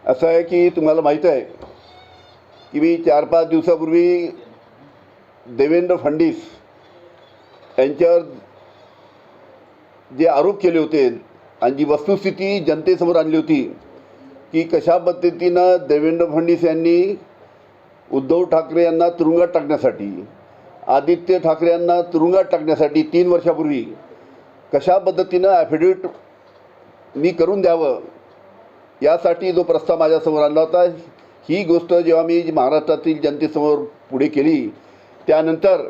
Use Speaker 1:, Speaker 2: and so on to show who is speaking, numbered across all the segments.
Speaker 1: असं आहे की तुम्हाला माहीत आहे की मी 4-5 दिवसापूर्वी देवेंद्र फडणवीस यांच्यावर जे आरोप केले होते आणि जी वस्तुस्थिती जनतेसमोर आणली होती की कशा पद्धतीनं देवेंद्र फडणवीस यांनी उद्धव ठाकरे यांना तुरुंगात टाकण्यासाठी, आदित्य ठाकरे यांना तुरुंगात टाकण्यासाठी 3 वर्षापूर्वी कशा पद्धतीनं ॲफिडेविट मी करून द्यावं यासाठी जो प्रस्ताव माझ्यासमोर आणला होता, ही गोष्ट जेव्हा मी महाराष्ट्रातील जनतेसमोर पुढे केली त्यानंतर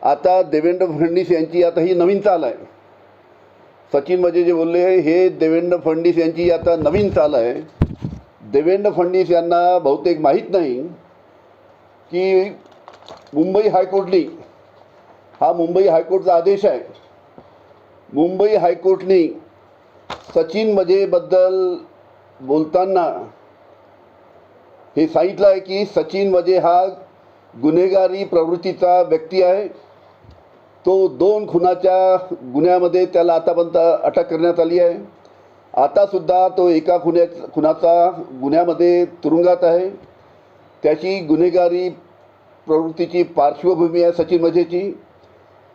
Speaker 1: आता देवेंद्र फडणवीस यांची आता ही नवीन चाल आहे. सचिन वजे जे बोलले हे देवेंद्र फडणवीस यांची आता नवीन चाल आहे. देवेंद्र फडणवीस यांना बहुतेक माहीत नाही की मुंबई हायकोर्टने, हा मुंबई हायकोर्टचा आदेश आहे, मुंबई हायकोर्टने सचिन वजेबद्दल बोलताना हे सांगितलं आहे की सचिन वजे हा गुन्हेगारी प्रवृत्तीचा व्यक्ती आहे. तो 2 खुनाच्या गुन्ह्यामध्ये त्याला आतापर्यंत अटक करण्यात आली आहे. आतासुद्धा तो एका खुनाचा गुन्ह्यामध्ये तुरुंगात आहे. त्याची गुन्हेगारी प्रवृत्तीची पार्श्वभूमी आहे सचिन वजेची.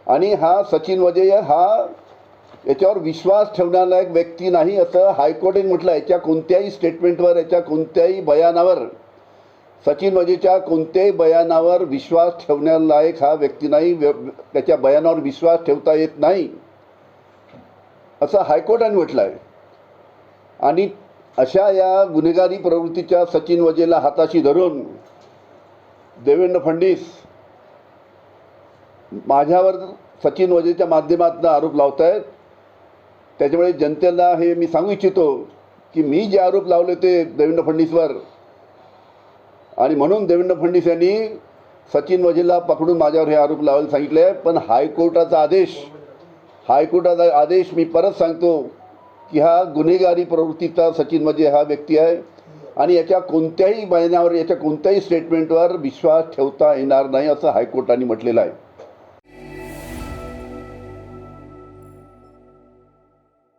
Speaker 1: आणि हा सचिन वजे हा याच्यावर विश्वास ठेवण्यालायक व्यक्ती नाही असं हायकोर्टाने म्हटलं आहे. याच्या कोणत्याही स्टेटमेंटवर, याच्या कोणत्याही बयानावर, सचिन वजेच्या कोणत्याही बयानावर विश्वास ठेवण्यालायक हा व्यक्ती नाही, त्याच्या बयानावर विश्वास ठेवता येत नाही असं हायकोर्टाने म्हटलं आहे. आणि अशा या गुन्हेगारी प्रवृत्तीच्या सचिन वजेला हाताशी धरून देवेंद्र फडणवीस माझ्यावर सचिन वजेच्या माध्यमातून आरोप लावत आहेत. त्याच्यामुळे जनतेला हे मी सांगू इच्छितो की मी जे आरोप लावले ते देवेंद्र फडणवीसवर, आणि म्हणून देवेंद्र फडणवीस यांनी सचिन वजेला पकडून माझ्यावर हे आरोप लावायला सांगितले आहे. पण हायकोर्टाचा आदेश मी परत सांगतो की हा गुन्हेगारी प्रवृत्तीचा सचिन वजे हा व्यक्ती आहे आणि याच्या कोणत्याही बयानावर, याच्या कोणत्याही स्टेटमेंटवर विश्वास ठेवता येणार नाही असं हायकोर्टाने म्हटलेलं आहे.